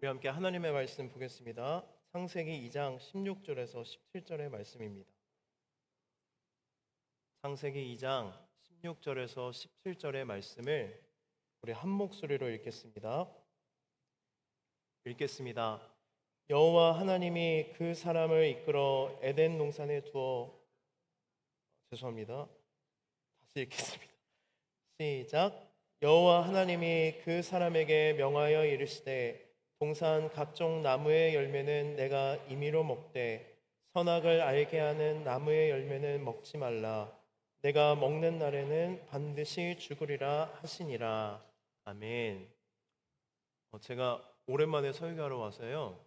우리 함께 하나님의 말씀 보겠습니다. 창세기 2장 16절에서 17절의 말씀입니다. 창세기 2장 16절에서 17절의 말씀을 우리 한 목소리로 읽겠습니다. 여호와 하나님이 그 사람을 이끌어 에덴 동산에 두어 다시 읽겠습니다. 시작. 여호와 하나님이 그 사람에게 명하여 이르시되 동산 각종 나무의 열매는 내가 임의로 먹되 선악을 알게 하는 나무의 열매는 먹지 말라. 내가 먹는 날에는 반드시 죽으리라 하시니라. 아멘. 제가 오랜만에 설교하러 와서요,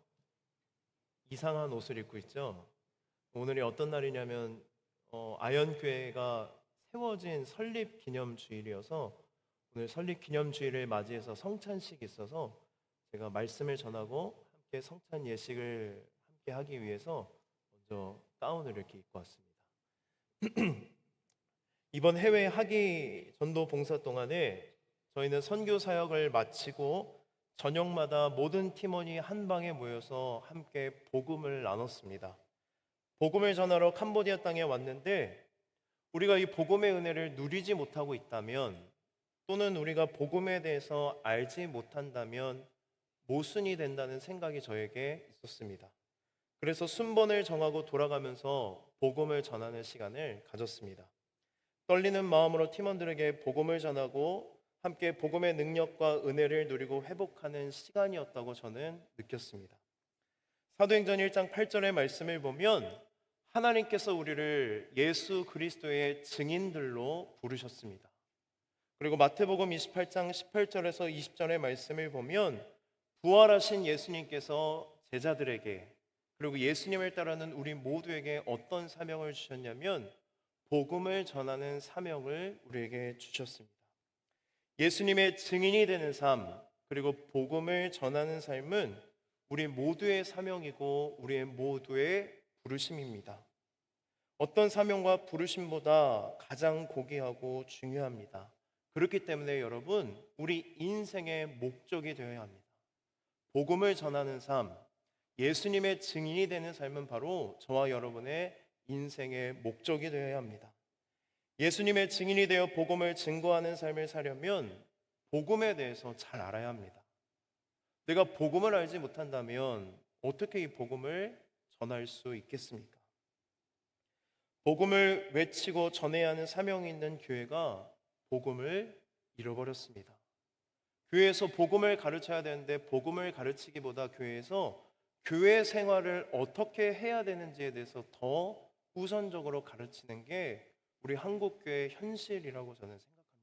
이상한 옷을 입고 있죠. 오늘이 어떤 날이냐면 아현교회가 세워진 설립 기념주일이어서 오늘 설립 기념주일을 맞이해서 성찬식이 있어서 제가 말씀을 전하고 함께 성찬 예식을 함께 하기 위해서 먼저 가운을 이렇게 입고 왔습니다. 이번 해외 학위 전도 봉사 동안에 저희는 선교 사역을 마치고 저녁마다 모든 팀원이 한 방에 모여서 함께 복음을 나눴습니다. 복음을 전하러 캄보디아 땅에 왔는데 우리가 이 복음의 은혜를 누리지 못하고 있다면, 또는 우리가 복음에 대해서 알지 못한다면 모순이 된다는 생각이 저에게 있었습니다. 그래서 순번을 정하고 돌아가면서 복음을 전하는 시간을 가졌습니다. 떨리는 마음으로 팀원들에게 복음을 전하고 함께 복음의 능력과 은혜를 누리고 회복하는 시간이었다고 저는 느꼈습니다. 사도행전 1장 8절의 말씀을 보면 하나님께서 우리를 예수 그리스도의 증인들로 부르셨습니다. 그리고 마태복음 28장 18절에서 20절의 말씀을 보면 부활하신 예수님께서 제자들에게, 그리고 예수님을 따르는 우리 모두에게 어떤 사명을 주셨냐면 복음을 전하는 사명을 우리에게 주셨습니다. 예수님의 증인이 되는 삶, 그리고 복음을 전하는 삶은 우리 모두의 사명이고 우리 모두의 부르심입니다. 어떤 사명과 부르심보다 가장 고귀하고 중요합니다. 그렇기 때문에 여러분, 우리 인생의 목적이 되어야 합니다. 복음을 전하는 삶, 예수님의 증인이 되는 삶은 바로 저와 여러분의 인생의 목적이 되어야 합니다. 예수님의 증인이 되어 복음을 증거하는 삶을 사려면 복음에 대해서 잘 알아야 합니다. 내가 복음을 알지 못한다면 어떻게 이 복음을 전할 수 있겠습니까? 복음을 외치고 전해야 하는 사명이 있는 교회가 복음을 잃어버렸습니다. 교회에서 복음을 가르쳐야 되는데 복음을 가르치기보다 교회에서 교회 생활을 어떻게 해야 되는지에 대해서 더 우선적으로 가르치는 게 우리 한국교회의 현실이라고 저는 생각합니다.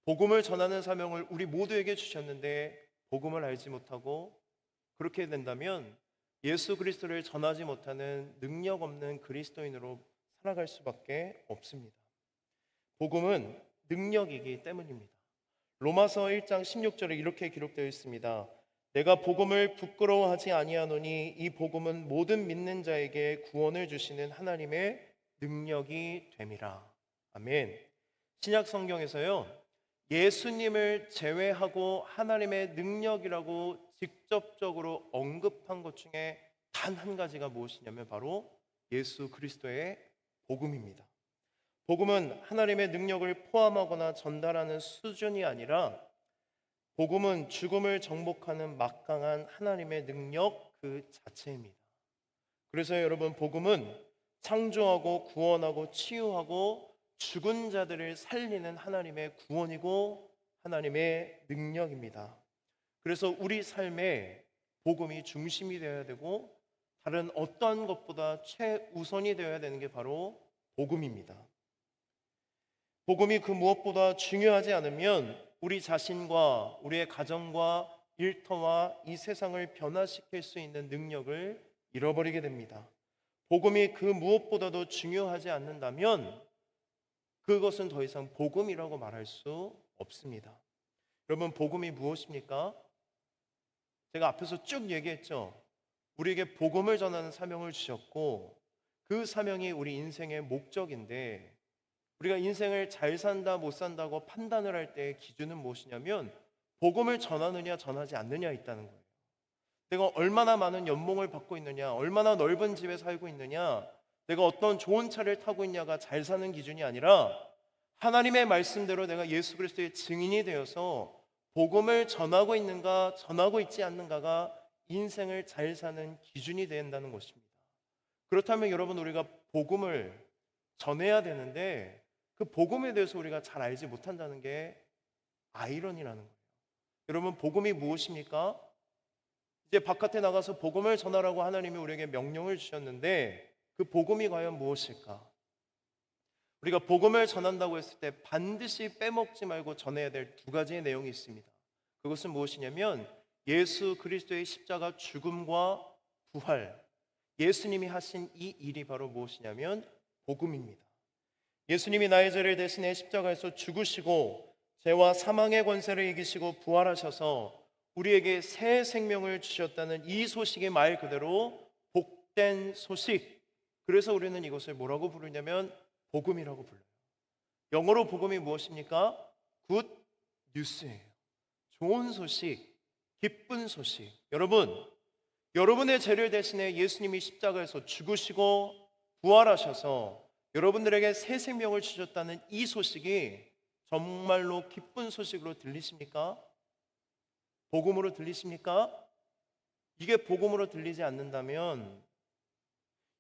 복음을 전하는 사명을 우리 모두에게 주셨는데 복음을 알지 못하고, 그렇게 된다면 예수 그리스도를 전하지 못하는 능력 없는 그리스도인으로 살아갈 수밖에 없습니다. 복음은 능력이기 때문입니다. 로마서 1장 16절에 이렇게 기록되어 있습니다. 내가 복음을 부끄러워하지 아니하노니 이 복음은 모든 믿는 자에게 구원을 주시는 하나님의 능력이 됨이라. 아멘. 신약 성경에서요, 예수님을 제외하고 하나님의 능력이라고 직접적으로 언급한 것 중에 단 한 가지가 무엇이냐면 바로 예수 그리스도의 복음입니다. 복음은 하나님의 능력을 포함하거나 전달하는 수준이 아니라 복음은 죽음을 정복하는 막강한 하나님의 능력 그 자체입니다. 그래서 여러분, 복음은 창조하고 구원하고 치유하고 죽은 자들을 살리는 하나님의 구원이고 하나님의 능력입니다. 그래서 우리 삶에 복음이 중심이 되어야 되고 다른 어떠한 것보다 최우선이 되어야 되는 게 바로 복음입니다. 복음이 그 무엇보다 중요하지 않으면 우리 자신과 우리의 가정과 일터와 이 세상을 변화시킬 수 있는 능력을 잃어버리게 됩니다. 복음이 그 무엇보다도 중요하지 않는다면 그것은 더 이상 복음이라고 말할 수 없습니다. 여러분, 복음이 무엇입니까? 제가 앞에서 쭉 얘기했죠. 우리에게 복음을 전하는 사명을 주셨고 그 사명이 우리 인생의 목적인데, 우리가 인생을 잘 산다 못 산다고 판단을 할 때의 기준은 무엇이냐면 복음을 전하느냐 전하지 않느냐에 있다는 거예요. 내가 얼마나 많은 연봉을 받고 있느냐, 얼마나 넓은 집에 살고 있느냐, 내가 어떤 좋은 차를 타고 있냐가 잘 사는 기준이 아니라 하나님의 말씀대로 내가 예수 그리스도의 증인이 되어서 복음을 전하고 있는가, 전하고 있지 않는가가 인생을 잘 사는 기준이 된다는 것입니다. 그렇다면 여러분, 우리가 복음을 전해야 되는데 그 복음에 대해서 우리가 잘 알지 못한다는 게 아이러니라는 거예요. 여러분, 복음이 무엇입니까? 이제 바깥에 나가서 복음을 전하라고 하나님이 우리에게 명령을 주셨는데 그 복음이 과연 무엇일까? 우리가 복음을 전한다고 했을 때 반드시 빼먹지 말고 전해야 될 두 가지의 내용이 있습니다. 그것은 무엇이냐면 예수 그리스도의 십자가 죽음과 부활, 예수님이 하신 이 일이 바로 무엇이냐면 복음입니다. 예수님이 나의 죄를 대신해 십자가에서 죽으시고 죄와 사망의 권세를 이기시고 부활하셔서 우리에게 새 생명을 주셨다는 이 소식의 말 그대로 복된 소식. 그래서 우리는 이것을 뭐라고 부르냐면 복음이라고 불러요. 영어로 복음이 무엇입니까? 굿 뉴스예요. 좋은 소식, 기쁜 소식. 여러분, 여러분의 죄를 대신해 예수님이 십자가에서 죽으시고 부활하셔서 여러분들에게 새 생명을 주셨다는 이 소식이 정말로 기쁜 소식으로 들리십니까? 복음으로 들리십니까? 이게 복음으로 들리지 않는다면,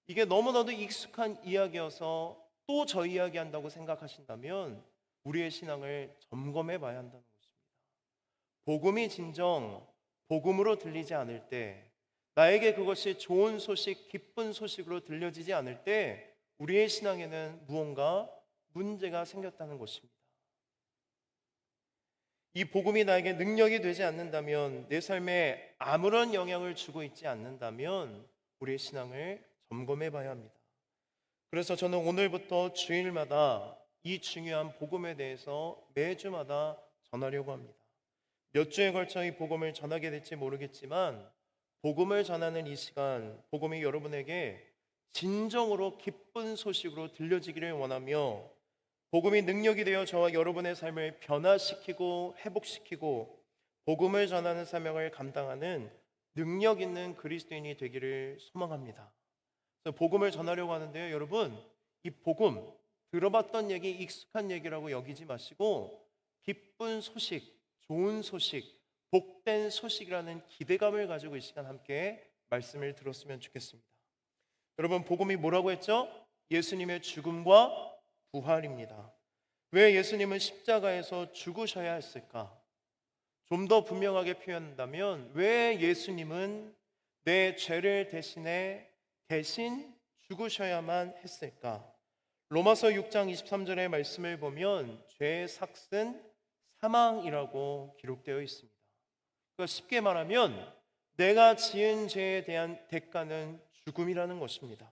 이게 너무나도 익숙한 이야기여서 또 저 이야기 한다고 생각하신다면 우리의 신앙을 점검해 봐야 한다는 것입니다. 복음이 진정 복음으로 들리지 않을 때, 나에게 그것이 좋은 소식, 기쁜 소식으로 들려지지 않을 때 우리의 신앙에는 무언가 문제가 생겼다는 것입니다. 이 복음이 나에게 능력이 되지 않는다면, 내 삶에 아무런 영향을 주고 있지 않는다면 우리의 신앙을 점검해 봐야 합니다. 그래서 저는 오늘부터 주일마다 이 중요한 복음에 대해서 매주마다 전하려고 합니다. 몇 주에 걸쳐 이 복음을 전하게 될지 모르겠지만 복음을 전하는 이 시간, 복음이 여러분에게 진정으로 기쁜 소식으로 들려지기를 원하며 복음이 능력이 되어 저와 여러분의 삶을 변화시키고 회복시키고 복음을 전하는 사명을 감당하는 능력 있는 그리스도인이 되기를 소망합니다. 그래서 복음을 전하려고 하는데요, 여러분, 이 복음 들어봤던 얘기, 익숙한 얘기라고 여기지 마시고 기쁜 소식, 좋은 소식, 복된 소식이라는 기대감을 가지고 이 시간 함께 말씀을 들었으면 좋겠습니다. 여러분, 복음이 뭐라고 했죠? 예수님의 죽음과 부활입니다. 왜 예수님은 십자가에서 죽으셔야 했을까? 좀 더 분명하게 표현한다면 왜 예수님은 내 죄를 대신 죽으셔야만 했을까? 로마서 6장 23절의 말씀을 보면 죄의 삭은 사망이라고 기록되어 있습니다. 그러니까 쉽게 말하면 내가 지은 죄에 대한 대가는 죽음이라는 것입니다.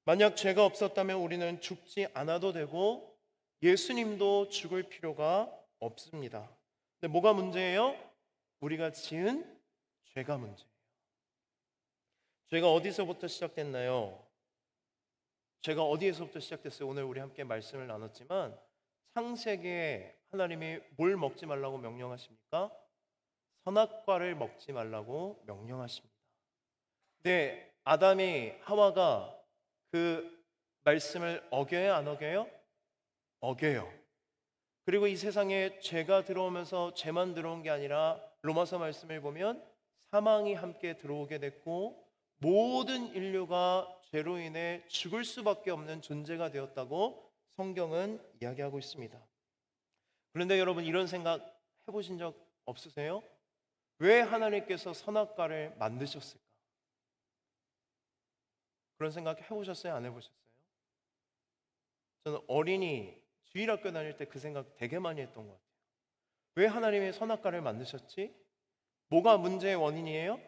만약 죄가 없었다면 우리는 죽지 않아도 되고 예수님도 죽을 필요가 없습니다. 근데 뭐가 문제예요? 우리가 지은 죄가 문제예요. 죄가 어디서부터 시작됐나요? 죄가 어디에서부터 시작됐어요? 오늘 우리 함께 말씀을 나눴지만 창세기에 하나님이 뭘 먹지 말라고 명령하십니까? 선악과를 먹지 말라고 명령하십니다. 근데 아담이 하와가 그 말씀을 어겨요, 안 어겨요? 어겨요. 그리고 이 세상에 죄가 들어오면서 죄만 들어온 게 아니라 로마서 말씀을 보면 사망이 함께 들어오게 됐고 모든 인류가 죄로 인해 죽을 수밖에 없는 존재가 되었다고 성경은 이야기하고 있습니다. 그런데 여러분, 이런 생각 해보신 적 없으세요? 왜 하나님께서 선악과를 만드셨을까? 그런 생각 해보셨어요? 안 해보셨어요? 저는 어린이 주일학교 다닐 때 그 생각 되게 많이 했던 것 같아요. 왜 하나님이 선악과를 만드셨지? 뭐가 문제의 원인이에요?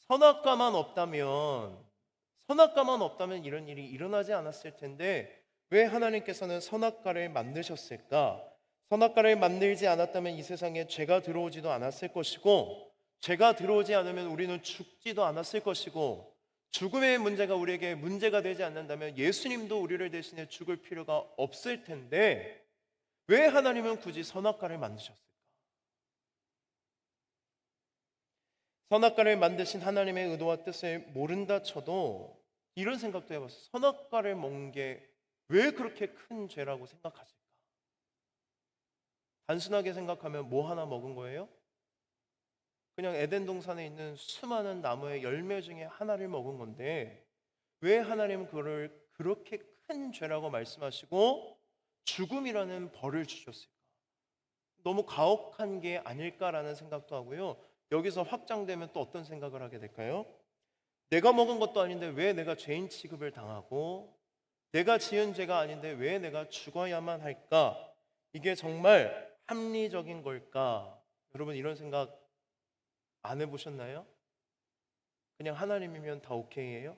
선악과만 없다면 이런 일이 일어나지 않았을 텐데 왜 하나님께서는 선악과를 만드셨을까? 선악과를 만들지 않았다면 이 세상에 죄가 들어오지도 않았을 것이고 죄가 들어오지 않으면 우리는 죽지도 않았을 것이고 죽음의 문제가 우리에게 문제가 되지 않는다면 예수님도 우리를 대신해 죽을 필요가 없을 텐데 왜 하나님은 굳이 선악과를 만드셨을까? 선악과를 만드신 하나님의 의도와 뜻을 모른다 쳐도 이런 생각도 해봤어요. 선악과를 먹은 게 왜 그렇게 큰 죄라고 생각하실까? 단순하게 생각하면 뭐 하나 먹은 거예요? 그냥 에덴 동산에 있는 수많은 나무의 열매 중에 하나를 먹은 건데 왜 하나님은 그거를 그렇게 큰 죄라고 말씀하시고 죽음이라는 벌을 주셨을까? 너무 가혹한 게 아닐까라는 생각도 하고요. 여기서 확장되면 또 어떤 생각을 하게 될까요? 내가 먹은 것도 아닌데 왜 내가 죄인 취급을 당하고 내가 지은 죄가 아닌데 왜 내가 죽어야만 할까? 이게 정말 합리적인 걸까? 여러분 이런 생각 안 해보셨나요? 그냥 하나님이면 다 오케이예요?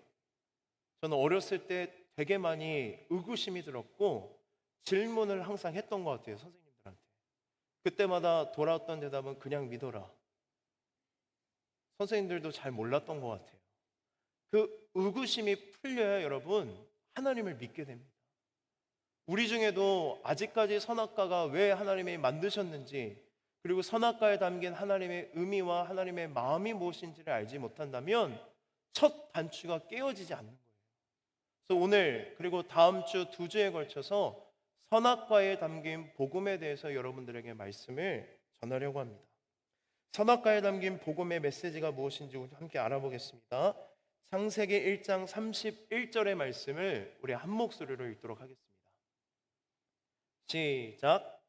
저는 어렸을 때 되게 많이 의구심이 들었고 질문을 항상 했던 것 같아요, 선생님들한테. 그때마다 돌아왔던 대답은 그냥 믿어라. 선생님들도 잘 몰랐던 것 같아요. 그 의구심이 풀려야 여러분 하나님을 믿게 됩니다. 우리 중에도 아직까지 선악과가 왜 하나님이 만드셨는지 그리고 선악과에 담긴 하나님의 의미와 하나님의 마음이 무엇인지를 알지 못한다면 첫 단추가 깨어지지 않는 거예요. 그래서 오늘 그리고 다음 주 2주에 걸쳐서 선악과에 담긴 복음에 대해서 여러분들에게 말씀을 전하려고 합니다. 선악과에 담긴 복음의 메시지가 무엇인지 함께 알아보겠습니다. 창세기 1장 31절의 말씀을 우리 한 목소리로 읽도록 하겠습니다. 시작.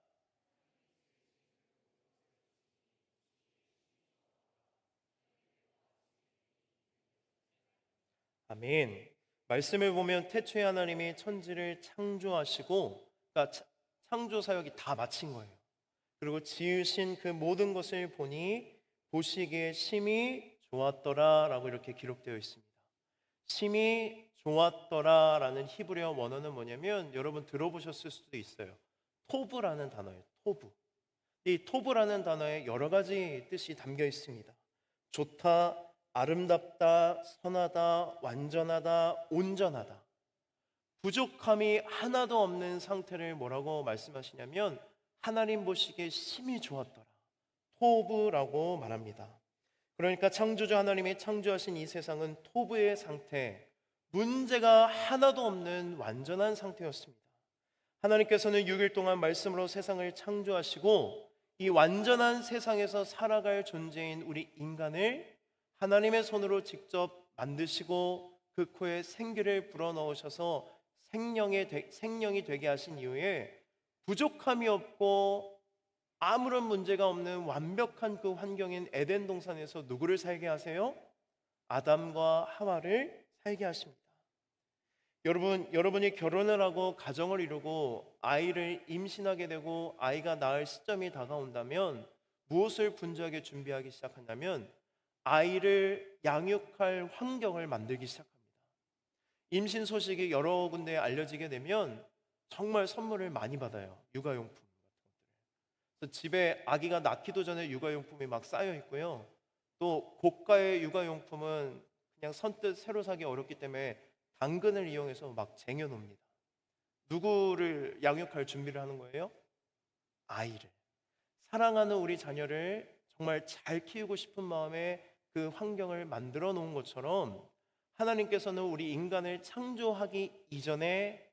아멘. 말씀을 보면 태초에 하나님이 천지를 창조하시고 그러니까 창조 사역이 다 마친 거예요. 그리고 지으신 그 모든 것을 보니 보시기에 심히 좋았더라라고 이렇게 기록되어 있습니다. 심히 좋았더라라는 히브리어 원어는 뭐냐면 여러분 들어보셨을 수도 있어요. 토브라는 단어예요. 토브. 이 토브라는 단어에 여러 가지 뜻이 담겨 있습니다. 좋다, 아름답다, 선하다, 완전하다, 온전하다. 부족함이 하나도 없는 상태를 뭐라고 말씀하시냐면 하나님 보시기에 심히 좋았더라. 토브라고 말합니다. 그러니까 창조주 하나님이 창조하신 이 세상은 토브의 상태, 문제가 하나도 없는 완전한 상태였습니다. 하나님께서는 6일 동안 말씀으로 세상을 창조하시고 이 완전한 세상에서 살아갈 존재인 우리 인간을 하나님의 손으로 직접 만드시고 그 코에 생기를 불어넣으셔서 생명이 되게 하신 이후에 부족함이 없고 아무런 문제가 없는 완벽한 그 환경인 에덴 동산에서 누구를 살게 하세요? 아담과 하와를 살게 하십니다. 여러분이 결혼을 하고 가정을 이루고 아이를 임신하게 되고 아이가 낳을 시점이 다가온다면 무엇을 분주하게 준비하기 시작한다면 아이를 양육할 환경을 만들기 시작합니다. 임신 소식이 여러 군데에 알려지게 되면 정말 선물을 많이 받아요. 육아용품 같은 것들을. 그래서 집에 아기가 낳기도 전에 육아용품이 막 쌓여 있고요. 또 고가의 육아용품은 그냥 선뜻 새로 사기 어렵기 때문에 당근을 이용해서 막 쟁여놓습니다. 누구를 양육할 준비를 하는 거예요? 아이를. 사랑하는 우리 자녀를 정말 잘 키우고 싶은 마음에 그 환경을 만들어 놓은 것처럼 하나님께서는 우리 인간을 창조하기 이전에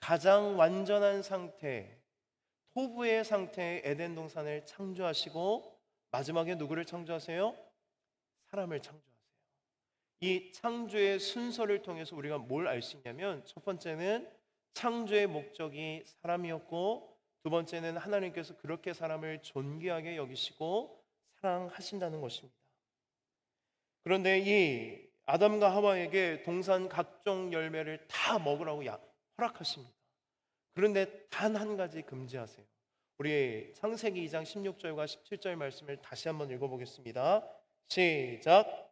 가장 완전한 상태, 토부의 상태의 에덴 동산을 창조하시고 마지막에 누구를 창조하세요? 사람을 창조하세요. 이 창조의 순서를 통해서 우리가 뭘 알 수 있냐면 첫 번째는 창조의 목적이 사람이었고 두 번째는 하나님께서 그렇게 사람을 존귀하게 여기시고 사랑하신다는 것입니다. 그런데 이 아담과 하와에게 동산 각종 열매를 다 먹으라고 허락하십니다. 그런데 단 한 가지 금지하세요. 우리 창세기 2장 16절과 17절 말씀을 다시 한번 읽어보겠습니다. 시작.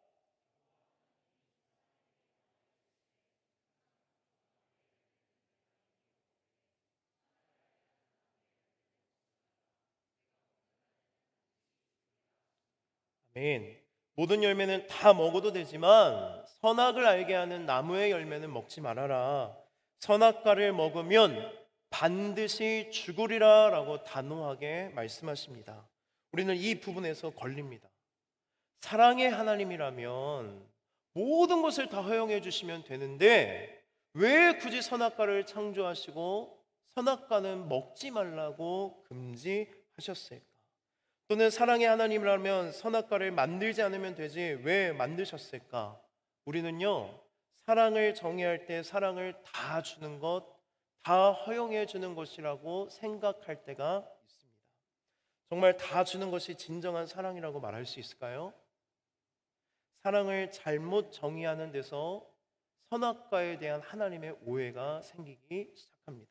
아멘. 모든 열매는 다 먹어도 되지만 선악을 알게 하는 나무의 열매는 먹지 말아라. 선악과를 먹으면 반드시 죽으리라 라고 단호하게 말씀하십니다. 우리는 이 부분에서 걸립니다. 사랑의 하나님이라면 모든 것을 다 허용해 주시면 되는데 왜 굳이 선악과를 창조하시고 선악과는 먹지 말라고 금지하셨을까? 또는 사랑의 하나님이라면 선악과를 만들지 않으면 되지 왜 만드셨을까? 우리는요, 사랑을 정의할 때 사랑을 다 주는 것, 다 허용해 주는 것이라고 생각할 때가 있습니다. 정말 다 주는 것이 진정한 사랑이라고 말할 수 있을까요? 사랑을 잘못 정의하는 데서 선악과에 대한 하나님의 오해가 생기기 시작합니다.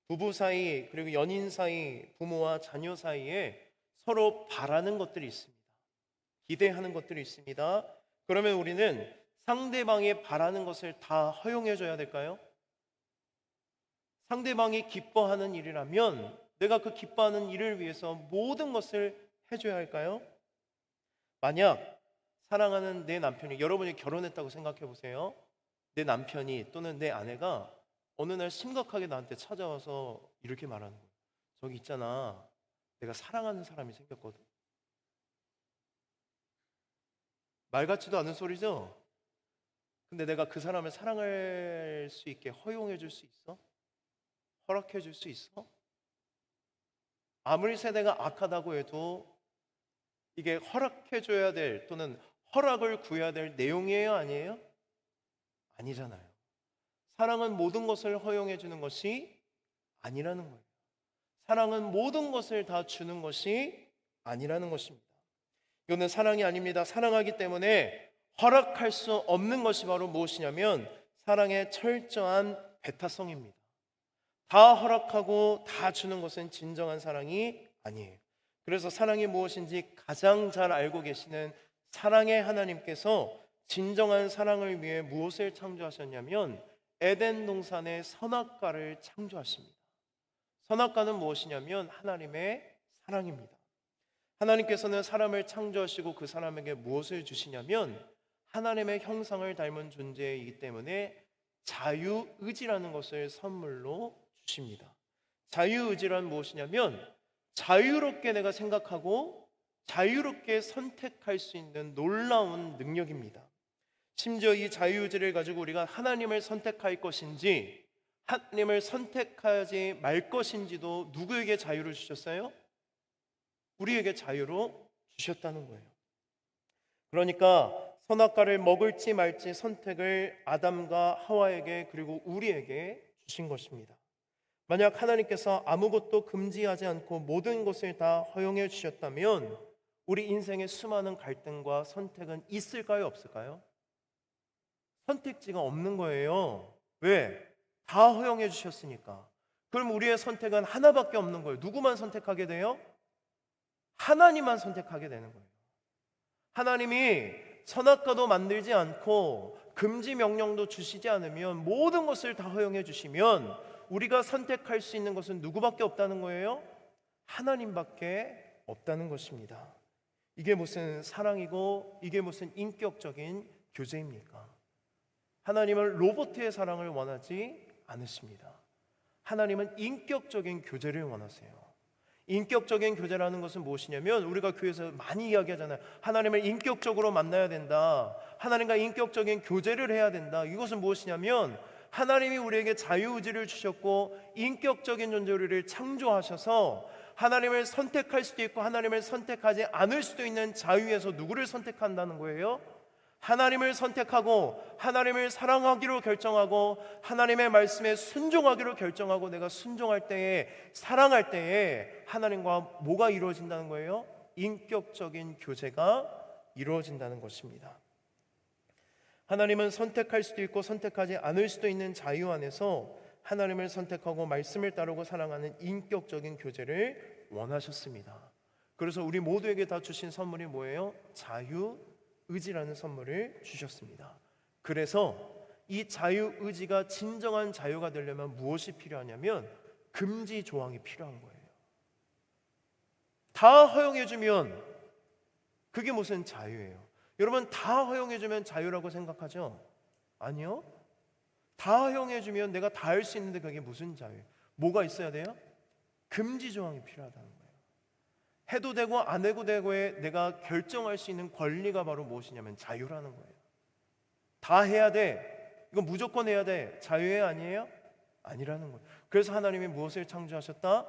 부부 사이, 그리고 연인 사이, 부모와 자녀 사이에 서로 바라는 것들이 있습니다. 기대하는 것들이 있습니다. 그러면 우리는 상대방이 바라는 것을 다 허용해 줘야 될까요? 상대방이 기뻐하는 일이라면 내가 그 기뻐하는 일을 위해서 모든 것을 해줘야 할까요? 만약 사랑하는 내 남편이, 여러분이 결혼했다고 생각해 보세요. 내 남편이 또는 내 아내가 어느 날 심각하게 나한테 찾아와서 이렇게 말하는 거예요. 저기 있잖아, 내가 사랑하는 사람이 생겼거든. 말 같지도 않은 소리죠? 근데 내가 그 사람을 사랑할 수 있게 허용해 줄 수 있어? 허락해 줄 수 있어? 아무리 세대가 악하다고 해도 이게 허락해 줘야 될 또는 허락을 구해야 될 내용이에요, 아니에요? 아니잖아요. 사랑은 모든 것을 허용해 주는 것이 아니라는 거예요. 사랑은 모든 것을 다 주는 것이 아니라는 것입니다. 이거는 사랑이 아닙니다. 사랑하기 때문에 허락할 수 없는 것이 바로 무엇이냐면 사랑의 철저한 배타성입니다. 다 허락하고 다 주는 것은 진정한 사랑이 아니에요. 그래서 사랑이 무엇인지 가장 잘 알고 계시는 사랑의 하나님께서 진정한 사랑을 위해 무엇을 창조하셨냐면 에덴 동산의 선악과를 창조하십니다. 선악과는 무엇이냐면 하나님의 사랑입니다. 하나님께서는 사람을 창조하시고 그 사람에게 무엇을 주시냐면 하나님의 형상을 닮은 존재이기 때문에 자유의지라는 것을 선물로 주십니다. 자유의지란 무엇이냐면 자유롭게 내가 생각하고 자유롭게 선택할 수 있는 놀라운 능력입니다. 심지어 이 자유의지를 가지고 우리가 하나님을 선택할 것인지 하나님을 선택하지 말 것인지도 누구에게 자유를 주셨어요? 우리에게 자유로 주셨다는 거예요. 그러니까 선악과를 먹을지 말지 선택을 아담과 하와에게 그리고 우리에게 주신 것입니다. 만약 하나님께서 아무것도 금지하지 않고 모든 것을 다 허용해 주셨다면 우리 인생의 수많은 갈등과 선택은 있을까요, 없을까요? 선택지가 없는 거예요. 왜? 다 허용해 주셨으니까. 그럼 우리의 선택은 하나밖에 없는 거예요. 누구만 선택하게 돼요? 하나님만 선택하게 되는 거예요. 하나님이 선악과도 만들지 않고 금지 명령도 주시지 않으면 모든 것을 다 허용해 주시면 우리가 선택할 수 있는 것은 누구밖에 없다는 거예요? 하나님밖에 없다는 것입니다. 이게 무슨 사랑이고 이게 무슨 인격적인 교제입니까? 하나님은 로봇의 사랑을 원하지 않으십니다. 하나님은 인격적인 교제를 원하세요. 인격적인 교제라는 것은 무엇이냐면 우리가 교회에서 많이 이야기하잖아요. 하나님을 인격적으로 만나야 된다. 하나님과 인격적인 교제를 해야 된다. 이것은 무엇이냐면 하나님이 우리에게 자유의지를 주셨고 인격적인 존재를 우리를 창조하셔서 하나님을 선택할 수도 있고 하나님을 선택하지 않을 수도 있는 자유에서 누구를 선택한다는 거예요? 하나님을 선택하고 하나님을 사랑하기로 결정하고 하나님의 말씀에 순종하기로 결정하고 내가 순종할 때에 사랑할 때에 하나님과 뭐가 이루어진다는 거예요? 인격적인 교제가 이루어진다는 것입니다. 하나님은 선택할 수도 있고 선택하지 않을 수도 있는 자유 안에서 하나님을 선택하고 말씀을 따르고 사랑하는 인격적인 교제를 원하셨습니다. 그래서 우리 모두에게 다 주신 선물이 뭐예요? 자유의지라는 선물을 주셨습니다. 그래서 이 자유의지가 진정한 자유가 되려면 무엇이 필요하냐면 금지 조항이 필요한 거예요. 다 허용해주면 그게 무슨 자유예요? 여러분, 다 허용해주면 자유라고 생각하죠? 아니요. 다 허용해주면 내가 다 할 수 있는데 그게 무슨 자유예요? 뭐가 있어야 돼요? 금지 조항이 필요하다는 거예요. 해도 되고 안 해도 되고에 내가 결정할 수 있는 권리가 바로 무엇이냐면 자유라는 거예요. 다 해야 돼, 이거 무조건 해야 돼, 자유의 아니에요? 아니라는 거예요. 그래서 하나님이 무엇을 창조하셨다?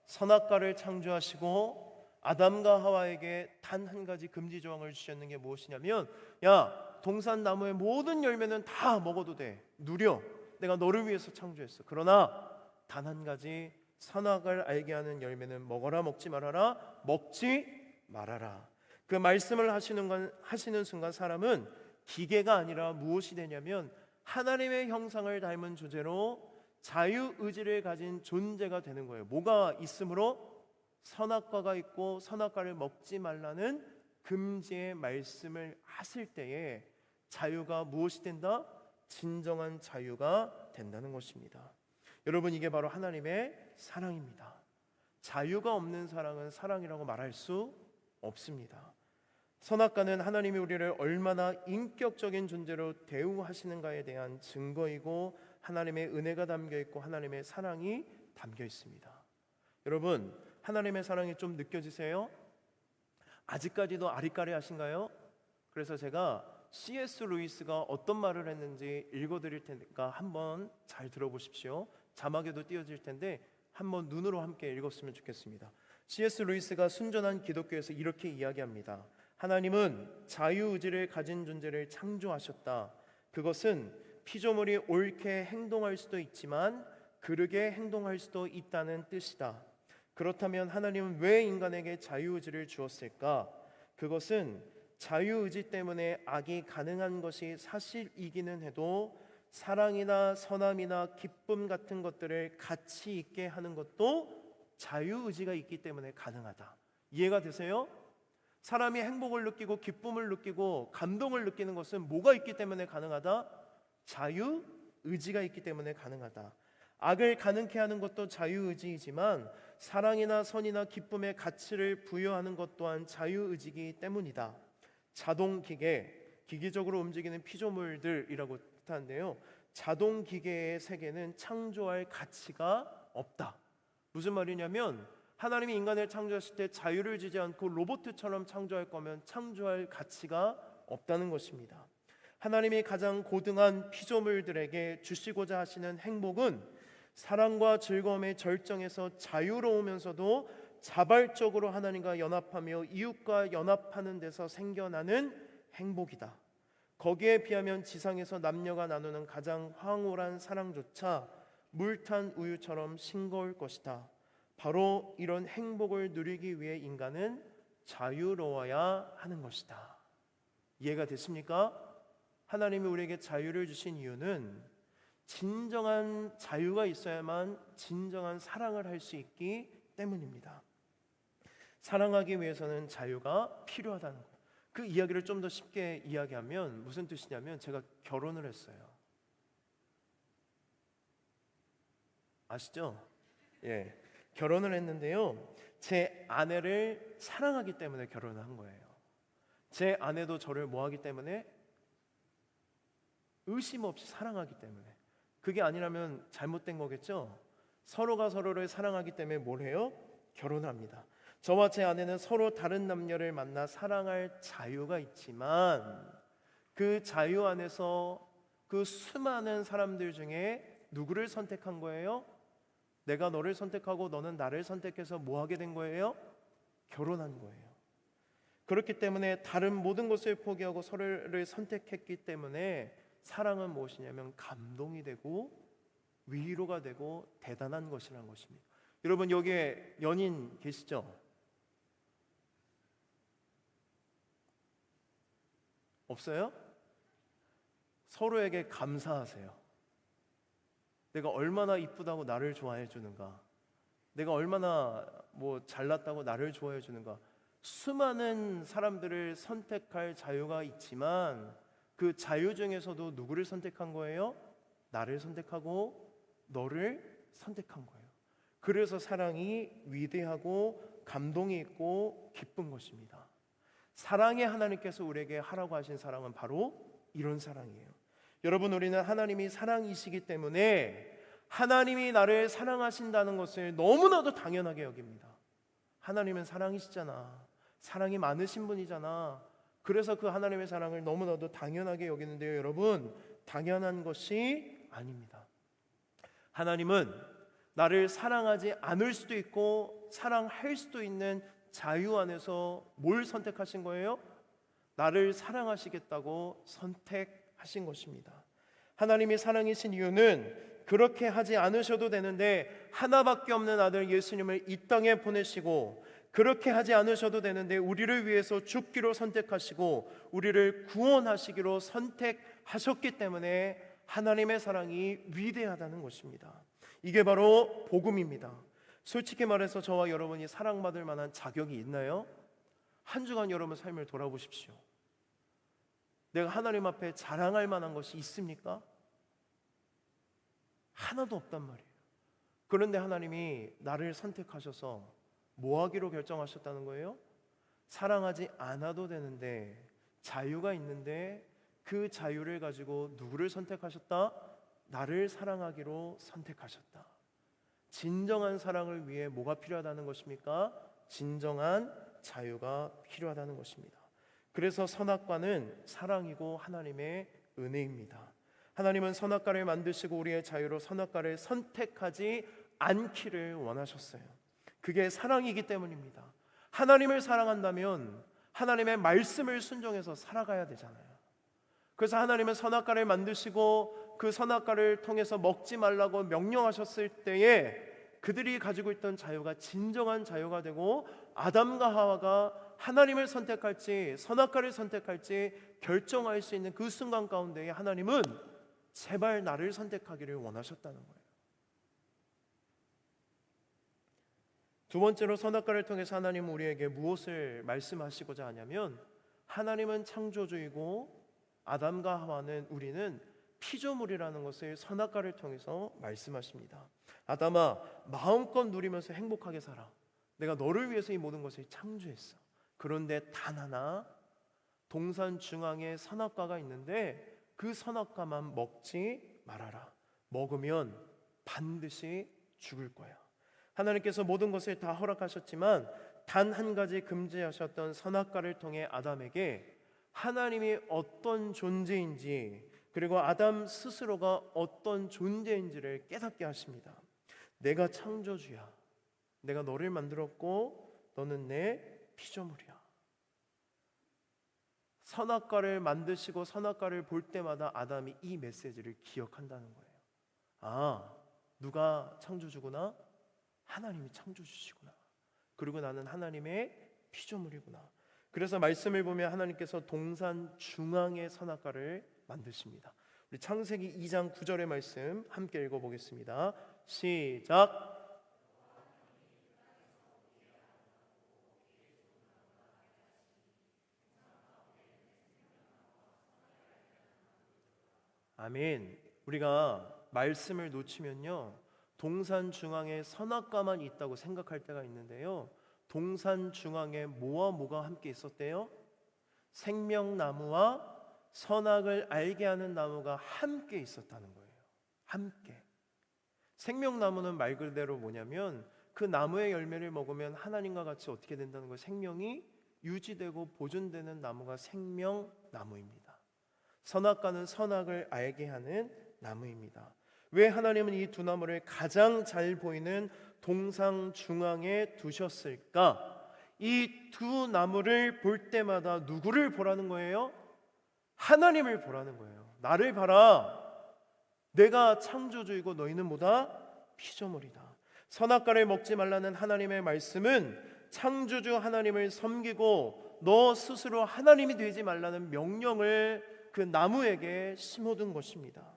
선악과를 창조하시고 아담과 하와에게 단 한 가지 금지 조항을 주셨는 게 무엇이냐면, 야, 동산 나무의 모든 열매는 다 먹어도 돼, 누려, 내가 너를 위해서 창조했어. 그러나 단 한 가지 선악을 알게 하는 열매는 먹어라, 먹지 말아라, 먹지 말아라. 그 말씀을 하시는 순간 사람은 기계가 아니라 무엇이 되냐면 하나님의 형상을 닮은 존재로 자유의지를 가진 존재가 되는 거예요. 뭐가 있으므로? 선악과가 있고 선악과를 먹지 말라는 금지의 말씀을 하실 때에 자유가 무엇이 된다? 진정한 자유가 된다는 것입니다. 여러분, 이게 바로 하나님의 사랑입니다. 자유가 없는 사랑은 사랑이라고 말할 수 없습니다. 선악과는 하나님이 우리를 얼마나 인격적인 존재로 대우하시는가에 대한 증거이고 하나님의 은혜가 담겨 있고 하나님의 사랑이 담겨 있습니다. 여러분, 하나님의 사랑이 좀 느껴지세요? 아직까지도 아리까리 하신가요? 그래서 제가 C.S. 루이스가 어떤 말을 했는지 읽어드릴 테니까 한번 잘 들어보십시오. 자막에도 띄워질 텐데 한번 눈으로 함께 읽었으면 좋겠습니다. C.S. 루이스가 순전한 기독교에서 이렇게 이야기합니다. 하나님은 자유의지를 가진 존재를 창조하셨다. 그것은 피조물이 옳게 행동할 수도 있지만 그르게 행동할 수도 있다는 뜻이다. 그렇다면 하나님은 왜 인간에게 자유의지를 주었을까? 그것은 자유의지 때문에 악이 가능한 것이 사실이기는 해도 사랑이나 선함이나 기쁨 같은 것들을 가치 있게 하는 것도 자유의지가 있기 때문에 가능하다. 이해가 되세요? 사람이 행복을 느끼고 기쁨을 느끼고 감동을 느끼는 것은 뭐가 있기 때문에 가능하다? 자유의지가 있기 때문에 가능하다. 악을 가능케 하는 것도 자유의지이지만 사랑이나 선이나 기쁨의 가치를 부여하는 것 또한 자유의지이기 때문이다. 자동기계, 기계적으로 움직이는 피조물들이라고 뜻하는데요, 자동기계의 세계는 창조할 가치가 없다. 무슨 말이냐면 하나님이 인간을 창조하실 때 자유를 주지 않고 로봇처럼 창조할 거면 창조할 가치가 없다는 것입니다. 하나님이 가장 고등한 피조물들에게 주시고자 하시는 행복은 사랑과 즐거움의 절정에서 자유로우면서도 자발적으로 하나님과 연합하며 이웃과 연합하는 데서 생겨나는 행복이다. 거기에 비하면 지상에서 남녀가 나누는 가장 황홀한 사랑조차 물탄 우유처럼 싱거울 것이다. 바로 이런 행복을 누리기 위해 인간은 자유로워야 하는 것이다. 이해가 됐습니까? 하나님이 우리에게 자유를 주신 이유는 진정한 자유가 있어야만 진정한 사랑을 할 수 있기 때문입니다. 사랑하기 위해서는 자유가 필요하다는 것. 그 이야기를 좀 더 쉽게 이야기하면 무슨 뜻이냐면, 제가 결혼을 했어요. 아시죠? 예, 결혼을 했는데요, 제 아내를 사랑하기 때문에 결혼을 한 거예요. 제 아내도 저를 뭐하기 때문에? 의심 없이 사랑하기 때문에. 그게 아니라면 잘못된 거겠죠? 서로가 서로를 사랑하기 때문에 뭘 해요? 결혼합니다. 저와 제 아내는 서로 다른 남녀를 만나 사랑할 자유가 있지만 그 자유 안에서 그 수많은 사람들 중에 누구를 선택한 거예요? 내가 너를 선택하고 너는 나를 선택해서 뭐 하게 된 거예요? 결혼한 거예요. 그렇기 때문에 다른 모든 것을 포기하고 서로를 선택했기 때문에 사랑은 무엇이냐면 감동이 되고 위로가 되고 대단한 것이라는 것입니다. 여러분, 여기에 연인 계시죠? 없어요? 서로에게 감사하세요. 내가 얼마나 이쁘다고 나를 좋아해 주는가, 내가 얼마나 잘났다고 나를 좋아해 주는가. 수많은 사람들을 선택할 자유가 있지만 그 자유 중에서도 누구를 선택한 거예요? 나를 선택하고 너를 선택한 거예요. 그래서 사랑이 위대하고 감동이 있고 기쁜 것입니다. 사랑의 하나님께서 우리에게 하라고 하신 사랑은 바로 이런 사랑이에요. 여러분, 우리는 하나님이 사랑이시기 때문에 하나님이 나를 사랑하신다는 것을 너무나도 당연하게 여깁니다. 하나님은 사랑이시잖아. 사랑이 많으신 분이잖아. 그래서 그 하나님의 사랑을 너무나도 당연하게 여기는데요, 여러분, 당연한 것이 아닙니다. 하나님은 나를 사랑하지 않을 수도 있고 사랑할 수도 있는 자유 안에서 뭘 선택하신 거예요? 나를 사랑하시겠다고 선택하신 것입니다. 하나님이 사랑이신 이유는 그렇게 하지 않으셔도 되는데 하나밖에 없는 아들 예수님을 이 땅에 보내시고, 그렇게 하지 않으셔도 되는데 우리를 위해서 죽기로 선택하시고 우리를 구원하시기로 선택하셨기 때문에 하나님의 사랑이 위대하다는 것입니다. 이게 바로 복음입니다. 솔직히 말해서 저와 여러분이 사랑받을 만한 자격이 있나요? 한 주간 여러분 삶을 돌아보십시오. 내가 하나님 앞에 자랑할 만한 것이 있습니까? 하나도 없단 말이에요. 그런데 하나님이 나를 선택하셔서 뭐 하기로 결정하셨다는 거예요? 사랑하지 않아도 되는데, 자유가 있는데 그 자유를 가지고 누구를 선택하셨다? 나를 사랑하기로 선택하셨다. 진정한 사랑을 위해 뭐가 필요하다는 것입니까? 진정한 자유가 필요하다는 것입니다. 그래서 선악과는 사랑이고 하나님의 은혜입니다. 하나님은 선악과를 만드시고 우리의 자유로 선악과를 선택하지 않기를 원하셨어요. 그게 사랑이기 때문입니다. 하나님을 사랑한다면 하나님의 말씀을 순종해서 살아가야 되잖아요. 그래서 하나님은 선악과를 만드시고 그 선악과를 통해서 먹지 말라고 명령하셨을 때에 그들이 가지고 있던 자유가 진정한 자유가 되고, 아담과 하와가 하나님을 선택할지 선악과를 선택할지 결정할 수 있는 그 순간 가운데에 하나님은 제발 나를 선택하기를 원하셨다는 거예요. 두 번째로 선악과를 통해서 하나님은 우리에게 무엇을 말씀하시고자 하냐면, 하나님은 창조주이고 아담과 하와는, 우리는 피조물이라는 것을 선악과를 통해서 말씀하십니다. 아담아, 마음껏 누리면서 행복하게 살아. 내가 너를 위해서 이 모든 것을 창조했어. 그런데 단 하나, 동산 중앙에 선악과가 있는데 그 선악과만 먹지 말아라. 먹으면 반드시 죽을 거야. 하나님께서 모든 것을 다 허락하셨지만 단 한 가지 금지하셨던 선악과를 통해 아담에게 하나님이 어떤 존재인지, 그리고 아담 스스로가 어떤 존재인지를 깨닫게 하십니다. 내가 창조주야. 내가 너를 만들었고 너는 내 피조물이야. 선악과를 만드시고 선악과를 볼 때마다 아담이 이 메시지를 기억한다는 거예요. 아, 누가 창조주구나? 하나님이 창조주시구나. 그리고 나는 하나님의 피조물이구나. 그래서 말씀을 보면 하나님께서 동산 중앙에 선악과를 만드십니다. 우리 창세기 2장 9절의 말씀 함께 읽어보겠습니다. 시작. 아멘. 우리가 말씀을 놓치면요, 동산 중앙에 선악과만 있다고 생각할 때가 있는데요, 동산 중앙에 뭐와 뭐가 함께 있었대요? 생명나무와 선악을 알게 하는 나무가 함께 있었다는 거예요. 함께. 생명나무는 말 그대로 뭐냐면 그 나무의 열매를 먹으면 하나님과 같이 어떻게 된다는 거예요? 생명이 유지되고 보존되는 나무가 생명나무입니다. 선악과는 선악을 알게 하는 나무입니다. 왜 하나님은 이 두 나무를 가장 잘 보이는 동상 중앙에 두셨을까? 이 두 나무를 볼 때마다 누구를 보라는 거예요? 하나님을 보라는 거예요. 나를 봐라. 내가 창조주이고 너희는 뭐다? 피조물이다. 선악과를 먹지 말라는 하나님의 말씀은 창조주 하나님을 섬기고 너 스스로 하나님이 되지 말라는 명령을 그 나무에게 심어둔 것입니다.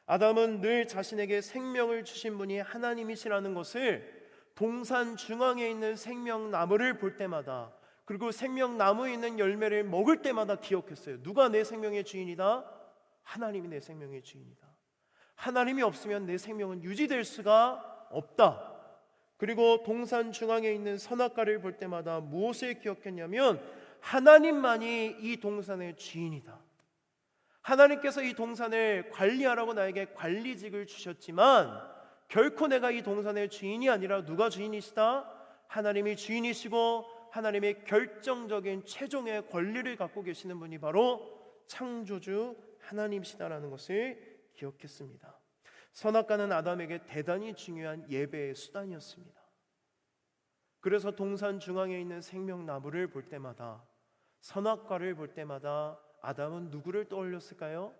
아담은 늘 자신에게 생명을 주신 분이 하나님이시라는 것을 동산 중앙에 있는 생명나무를 볼 때마다, 그리고 생명나무에 있는 열매를 먹을 때마다 기억했어요. 누가 내 생명의 주인이다? 하나님이 내 생명의 주인이다. 하나님이 없으면 내 생명은 유지될 수가 없다. 그리고 동산 중앙에 있는 선악과를 볼 때마다 무엇을 기억했냐면 하나님만이 이 동산의 주인이다. 하나님께서 이 동산을 관리하라고 나에게 관리직을 주셨지만 결코 내가 이 동산의 주인이 아니라 누가 주인이시다? 하나님이 주인이시고 하나님의 결정적인 최종의 권리를 갖고 계시는 분이 바로 창조주 하나님이시다라는 것을 기억했습니다. 선악과는 아담에게 대단히 중요한 예배의 수단이었습니다. 그래서 동산 중앙에 있는 생명나무를 볼 때마다, 선악과를 볼 때마다 아담은 누구를 떠올렸을까요?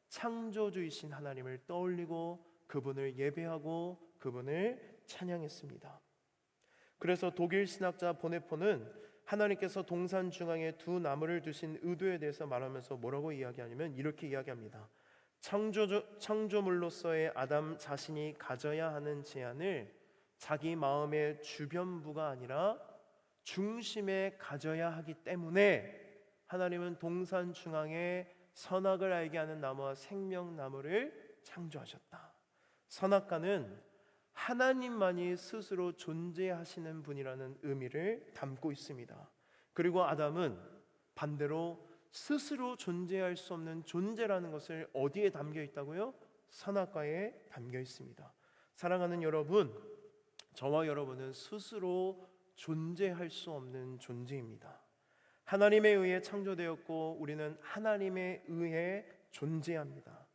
창조주이신 하나님을 떠올리고 그분을 예배하고 그분을 찬양했습니다. 그래서 독일 신학자 보네포는 하나님께서 동산 중앙에 두 나무를 두신 의도에 대해서 말하면서 뭐라고 이야기하냐면 이렇게 이야기합니다. 창조물로서의 아담 자신이 가져야 하는 제한을 자기 마음의 주변부가 아니라 중심에 가져야 하기 때문에 하나님은 동산 중앙에 선악을 알게 하는 나무와 생명나무를 창조하셨다. 선악과는 하나님만이 스스로 존재하시는 분이라는 의미를 담고 있습니다. 그리고 아담은 반대로 스스로 존재할 수 없는 존재라는 것을 어디에 담겨 있다고요? 선악과에 담겨 있습니다. 사랑하는 여러분, 저와 여러분은 스스로 존재할 수 없는 존재입니다. 하나님에 의해 창조되었고 우리는 하나님에 의해 존재합니다.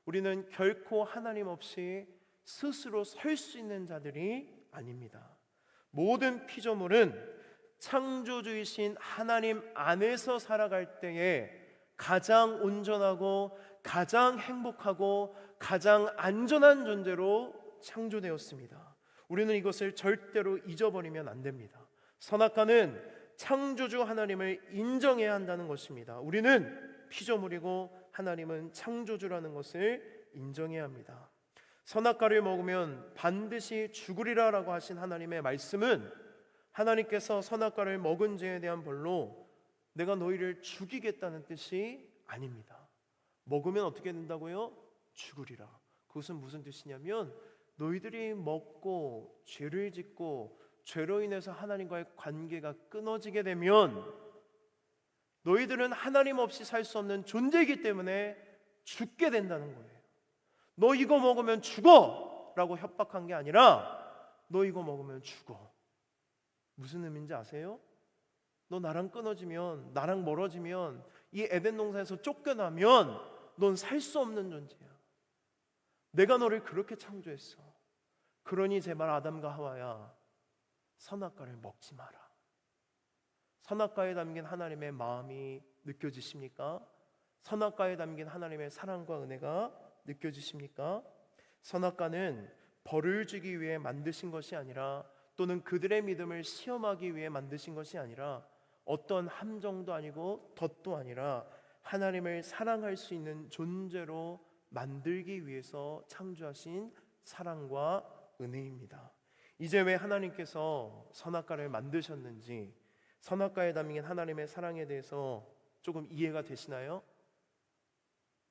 우리는 결코 하나님 없이 스스로 설 수 있는 자들이 아닙니다. 모든 피조물은 창조주이신 하나님 안에서 살아갈 때에 가장 온전하고 가장 행복하고 가장 안전한 존재로 창조되었습니다. 우리는 이것을 절대로 잊어버리면 안 됩니다. 선악과는 창조주 하나님을 인정해야 한다는 것입니다. 우리는 피조물이고 하나님은 창조주라는 것을 인정해야 합니다. 선악과를 먹으면 반드시 죽으리라 라고 하신 하나님의 말씀은 하나님께서 선악과를 먹은 죄에 대한 벌로 내가 너희를 죽이겠다는 뜻이 아닙니다. 먹으면 어떻게 된다고요? 죽으리라. 그것은 무슨 뜻이냐면 너희들이 먹고 죄를 짓고 죄로 인해서 하나님과의 관계가 끊어지게 되면 너희들은 하나님 없이 살 수 없는 존재이기 때문에 죽게 된다는 거예요. 너 이거 먹으면 죽어! 라고 협박한 게 아니라 너 이거 먹으면 죽어. 무슨 의미인지 아세요? 너 나랑 끊어지면, 나랑 멀어지면, 이 에덴 동산에서 쫓겨나면 넌 살 수 없는 존재야. 내가 너를 그렇게 창조했어. 그러니 제발 아담과 하와야, 선악과를 먹지 마라. 선악과에 담긴 하나님의 마음이 느껴지십니까? 선악과에 담긴 하나님의 사랑과 은혜가 느껴지십니까? 선악과는 벌을 주기 위해 만드신 것이 아니라, 또는 그들의 믿음을 시험하기 위해 만드신 것이 아니라, 어떤 함정도 아니고 덫도 아니라 하나님을 사랑할 수 있는 존재로 만들기 위해서 창조하신 사랑과 은혜입니다. 이제 왜 하나님께서 선악과를 만드셨는지, 선악과에 담긴 하나님의 사랑에 대해서 조금 이해가 되시나요?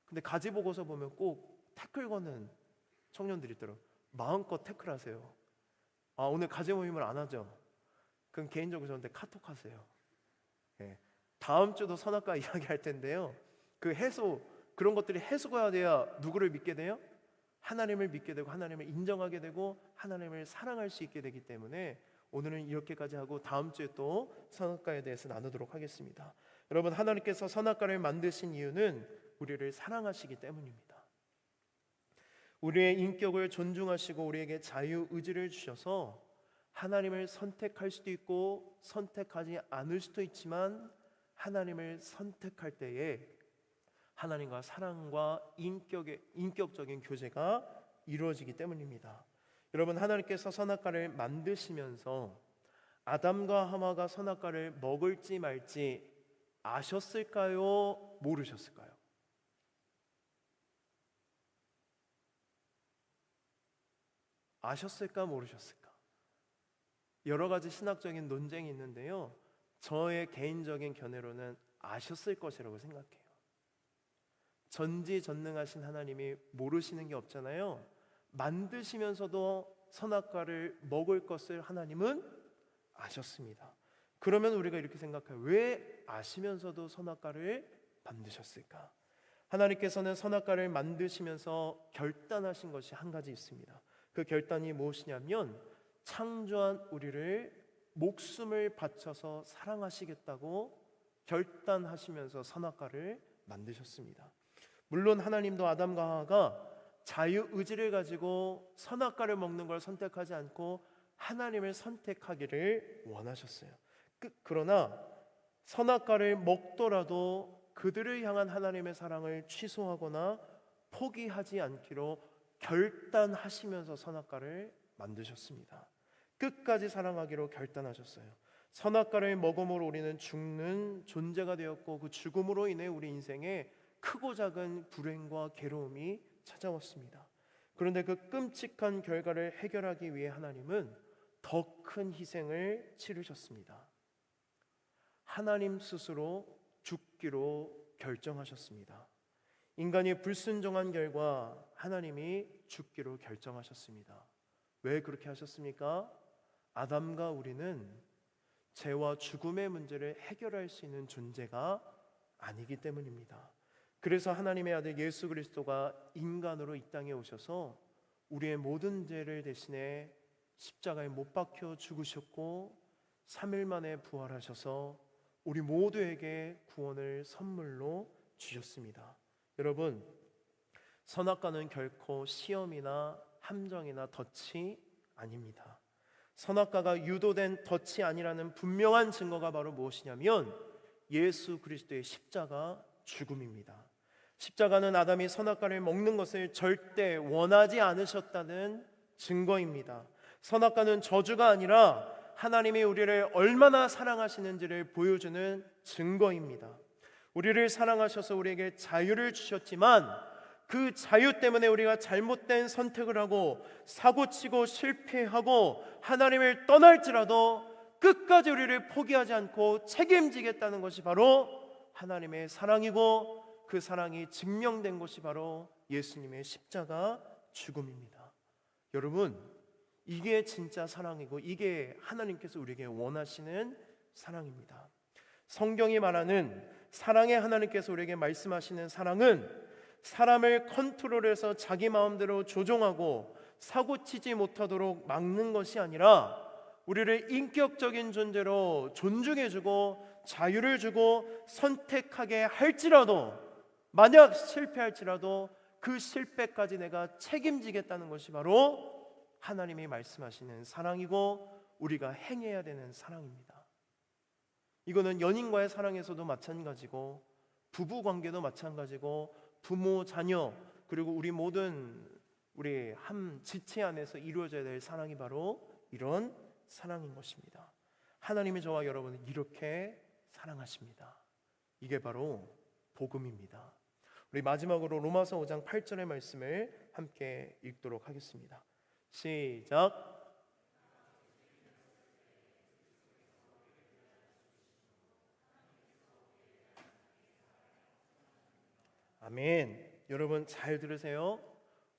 근데 가지 보고서 보면 꼭 태클 거는 청년들이 있더라고요. 마음껏 태클하세요. 아, 오늘 가지 모임을 안 하죠? 그럼 개인적으로 저한테 카톡 하세요. 예. 다음 주도 선악과 이야기할 텐데요. 그 해소, 그런 것들이 해소가 돼야 누구를 믿게 돼요? 하나님을 믿게 되고 하나님을 인정하게 되고 하나님을 사랑할 수 있게 되기 때문에 오늘은 이렇게까지 하고 다음 주에 또 선악과에 대해서 나누도록 하겠습니다. 여러분, 하나님께서 선악과를 만드신 이유는 우리를 사랑하시기 때문입니다. 우리의 인격을 존중하시고 우리에게 자유의지를 주셔서 하나님을 선택할 수도 있고 선택하지 않을 수도 있지만 하나님을 선택할 때에 하나님과 사랑과 인격적인 교제가 이루어지기 때문입니다. 여러분, 하나님께서 선악과를 만드시면서 아담과 하와가 선악과를 먹을지 말지 아셨을까요? 모르셨을까요? 아셨을까? 모르셨을까? 여러 가지 신학적인 논쟁이 있는데요, 저의 개인적인 견해로는 아셨을 것이라고 생각해요. 전지전능하신 하나님이 모르시는 게 없잖아요. 만드시면서도 선악과를 먹을 것을 하나님은 아셨습니다. 그러면 우리가 이렇게 생각해요. 왜 아시면서도 선악과를 만드셨을까? 하나님께서는 선악과를 만드시면서 결단하신 것이 한 가지 있습니다. 그 결단이 무엇이냐면 창조한 우리를 목숨을 바쳐서 사랑하시겠다고 결단하시면서 선악과를 만드셨습니다. 물론 하나님도 아담과 하와가 자유의지를 가지고 선악과를 먹는 걸 선택하지 않고 하나님을 선택하기를 원하셨어요. 그러나 선악과를 먹더라도 그들을 향한 하나님의 사랑을 취소하거나 포기하지 않기로 결단하시면서 선악과를 만드셨습니다. 끝까지 사랑하기로 결단하셨어요. 선악과를 먹음으로 우리는 죽는 존재가 되었고, 그 죽음으로 인해 우리 인생에 크고 작은 불행과 괴로움이 찾아왔습니다. 그런데 그 끔찍한 결과를 해결하기 위해 하나님은 더 큰 희생을 치르셨습니다. 하나님 스스로 죽기로 결정하셨습니다. 인간이 불순종한 결과 하나님이 죽기로 결정하셨습니다. 왜 그렇게 하셨습니까? 아담과 우리는 죄와 죽음의 문제를 해결할 수 있는 존재가 아니기 때문입니다. 그래서 하나님의 아들 예수 그리스도가 인간으로 이 땅에 오셔서 우리의 모든 죄를 대신해 십자가에 못 박혀 죽으셨고 3일 만에 부활하셔서 우리 모두에게 구원을 선물로 주셨습니다. 여러분, 선악과는 결코 시험이나 함정이나 덫이 아닙니다. 선악과가 유도된 덫이 아니라는 분명한 증거가 바로 무엇이냐면 예수 그리스도의 십자가 죽음입니다. 십자가는 아담이 선악과를 먹는 것을 절대 원하지 않으셨다는 증거입니다. 선악과는 저주가 아니라 하나님이 우리를 얼마나 사랑하시는지를 보여주는 증거입니다. 우리를 사랑하셔서 우리에게 자유를 주셨지만 그 자유 때문에 우리가 잘못된 선택을 하고 사고치고 실패하고 하나님을 떠날지라도 끝까지 우리를 포기하지 않고 책임지겠다는 것이 바로 하나님의 사랑이고, 그 사랑이 증명된 것이 바로 예수님의 십자가 죽음입니다. 여러분, 이게 진짜 사랑이고 이게 하나님께서 우리에게 원하시는 사랑입니다. 성경이 말하는 사랑의 하나님께서 우리에게 말씀하시는 사랑은 사람을 컨트롤해서 자기 마음대로 조종하고 사고치지 못하도록 막는 것이 아니라 우리를 인격적인 존재로 존중해주고 자유를 주고 선택하게 할지라도, 만약 실패할지라도 그 실패까지 내가 책임지겠다는 것이 바로 하나님이 말씀하시는 사랑이고 우리가 행해야 되는 사랑입니다. 이거는 연인과의 사랑에서도 마찬가지고 부부관계도 마찬가지고 부모, 자녀, 그리고 우리 모든 우리 한 지체 안에서 이루어져야 될 사랑이 바로 이런 사랑인 것입니다. 하나님이 저와 여러분을 이렇게 사랑하십니다. 이게 바로 복음입니다. 우리 마지막으로 로마서 5장 8절의 말씀을 함께 읽도록 하겠습니다. 시작. 아멘. 여러분 잘 들으세요.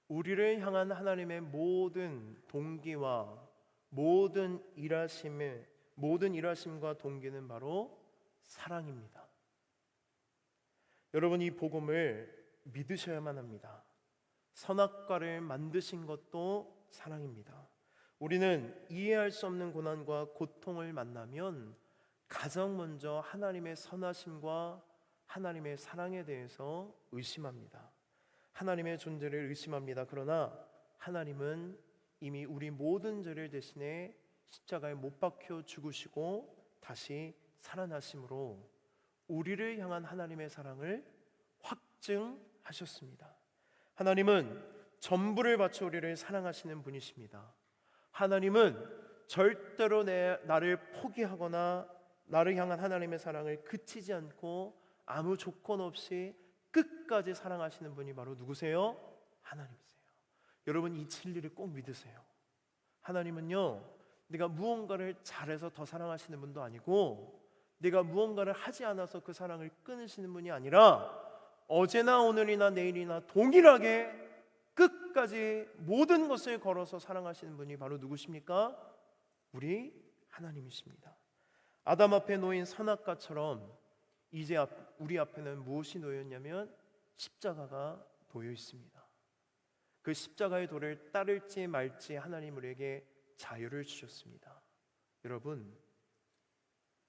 우리를 향한 하나님의 모든 동기와 모든 일하심과 동기는 바로 사랑입니다. 여러분, 이 복음을 믿으셔야만 합니다. 선악과를 만드신 것도 사랑입니다. 우리는 이해할 수 없는 고난과 고통을 만나면 가장 먼저 하나님의 선하심과 하나님의 사랑에 대해서 의심합니다. 하나님의 존재를 의심합니다. 그러나 하나님은 이미 우리 모든 죄를 대신해 십자가에 못 박혀 죽으시고 다시 살아나심으로 우리를 향한 하나님의 사랑을 확증하셨습니다. 하나님은 전부를 바쳐 우리를 사랑하시는 분이십니다. 하나님은 절대로 나를 포기하거나 나를 향한 하나님의 사랑을 그치지 않고 아무 조건 없이 끝까지 사랑하시는 분이 바로 누구세요? 하나님이세요. 여러분, 이 진리를 꼭 믿으세요. 하나님은요, 네가 무언가를 잘해서 더 사랑하시는 분도 아니고 네가 무언가를 하지 않아서 그 사랑을 끊으시는 분이 아니라 어제나 오늘이나 내일이나 동일하게 끝까지 모든 것을 걸어서 사랑하시는 분이 바로 누구십니까? 우리 하나님이십니다. 아담 앞에 놓인 선악과처럼 이제 우리 앞에는 무엇이 놓였냐면 십자가가 놓여 있습니다. 그 십자가의 도를 따를지 말지 하나님 우리에게 자유를 주셨습니다. 여러분,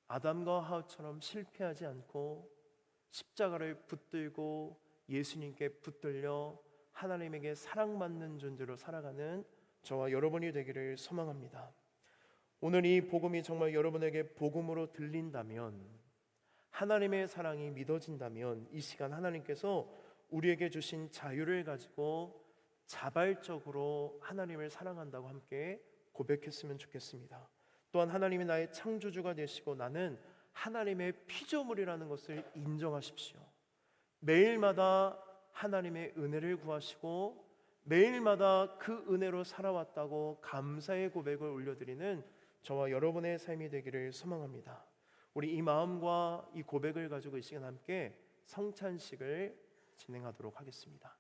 아담과 하와처럼 실패하지 않고 십자가를 붙들고 예수님께 붙들려 하나님에게 사랑받는 존재로 살아가는 저와 여러분이 되기를 소망합니다. 오늘 이 복음이 정말 여러분에게 복음으로 들린다면, 하나님의 사랑이 믿어진다면 이 시간 하나님께서 우리에게 주신 자유를 가지고 자발적으로 하나님을 사랑한다고 함께 고백했으면 좋겠습니다. 또한 하나님이 나의 창조주가 되시고 나는 하나님의 피조물이라는 것을 인정하십시오. 매일마다 하나님의 은혜를 구하시고 매일마다 그 은혜로 살아왔다고 감사의 고백을 올려드리는 저와 여러분의 삶이 되기를 소망합니다. 우리 이 마음과 이 고백을 가지고 이 시간 함께 성찬식을 진행하도록 하겠습니다.